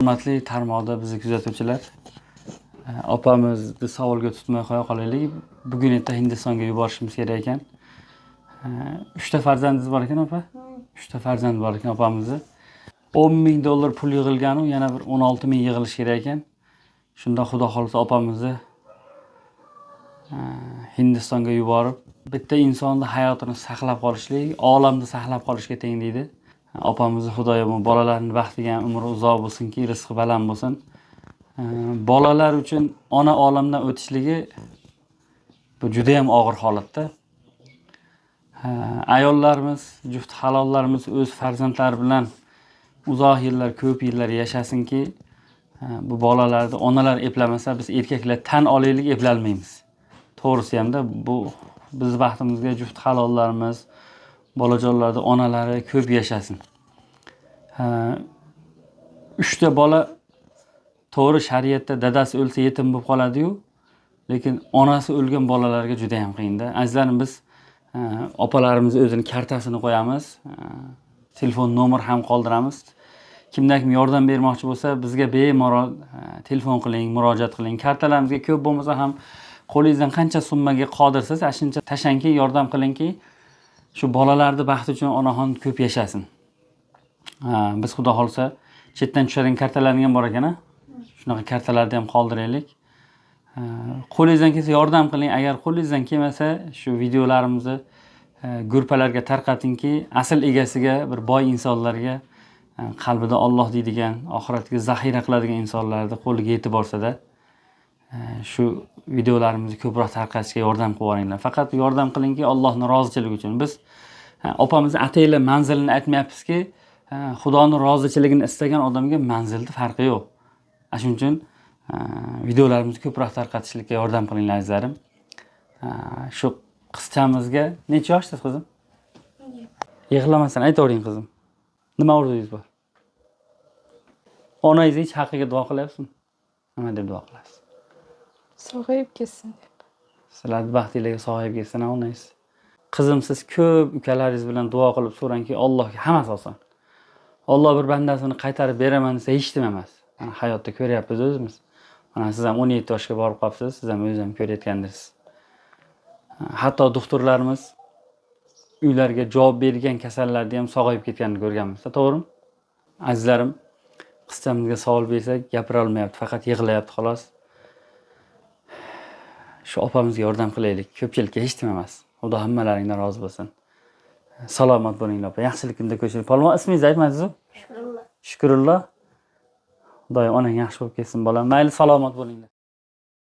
Hurmatli tarmoqda bizni kuzatuvchilar, opamizni savolga tutmay qo'ya qolaylik. Bugun erta Hindistonga yuborishimiz kerak ekan. 3 ta farzandingiz bor ekan, opa? 3 ta farzand bor ekan opamizni. $10,000 pul yig'ilgan, u yana bir 16,000 yig'ilish kerak ekan. Shunda Xudo xolisa opamizni Hindistonga yuborib, bitta insonni hayotini saqlab qolishlik, olamni saqlab qolishga teng deydi. Opamizni Xudoyim bolalarning baxtiga umri uzoq bo'lsinki, rizqi baland bo'lsin. Bolalar uchun ona olamdan o'tishligi bu juda ham og'ir holatda. Ayollarimiz, juft halollarimiz o'z farzandlari bilan uzoq yillar, ko'p yillar yashasinki, bu bolalarni onalar eplamasa, biz erkaklar tan olaylik, eplalmaymiz. To'g'risi ham da bu biz baxtimizga juft halollarimiz, bolajonlarning onalari ko'p yashasin. 3 ta bola to'g'ri shariatda dadasi o'lsa yetim bo'lib qoladi-yu, lekin onasi o'lgan bolalarga juda ham qiyin-da. Azizlarim, biz opalarimiz o'zining kartasini qo'yamiz, telefon nomer ham qoldiramiz. Kimdan yordam bermoqchi bo'lsa, bizga bemalol telefon qiling, murojaat qiling. Kartalarimizga ko'p bo'lmasa ham qo'lingizdan qancha summaga qodirsiz, shuncha tashangki, yordam qilingki, shu bolalarning baxti uchun onaxon ko'p yashasin. Biz Xudo xolsa chetdan tushadigan kartalarning ham bor ekan, shunaqa kartalarni ham qoldiraylik. Qo'lingizdan kelsa yordam qiling. Agar qo'lingizdan kelmasa, shu videolarimizni gruppalarga tarqatingki, asl egasiga, bir boy insonlarga, qalbida Alloh deydigan, oxiratga zaxira qiladigan insonlarning qo'liga yetib borsa-da, shu videolarimizni ko'proq tarqatishga yordam qilib yuboringlar. Faqat yordam qilingki, Allohning roziligi uchun. Biz opamizni ataylar manzilini aytmayapmizki, Xudoning rozichiligini istagan odamga manzilning farqi yo'q. Shuning uchun videolarimizni ko'proq tarqatishlikka yordam qilinglar azizlarim. Shu qizchamizga necha yoshsiz qizim? Yig'lamasdan aytavering qizim. Nima orzungiz bor? Onangiz hech haqqiga duo qilyapsizmi? Nima deb duo qilasiz? Sog'ayib ketsin deb. Sizlarning baxtingizga sog'ayib ketsin onangiz. Qizim, siz ko'p ukalaringiz bilan duo qilib so'rangki, Allohga hammasi oson. Alloh bir bandasini qaytarib beraman desa hech nima emas. Mana hayotda ko'ryapmiz o'zimiz. Mana siz ham 17 yoshga borib qolibsiz, siz ham o'zingiz ham ko'rayotgandingiz. Hatto doktorlarimiz uylarga javob bergan kasallarni ham sog'ayib ketganini ko'rganmiz, to'g'rimi? Azizlarim, qizchamizga savol bersak, gapira olmayapti, faqat yig'layapti xolos. Shu opamizga yordam qilaylik. Ko'pchilikka hech nima emas. Xudo hammalaringdan rozi bo'lsin. Salomat bo'linglar, opa. Yaxshilik kunda ko'chiring. Palvon, ismingizni aytmadingiz-ku? Shukrulloh. Shukrulloh. Xudoyim onang yaxshi bo'lib ketsin bolam. Mayli, salomat bo'linglar.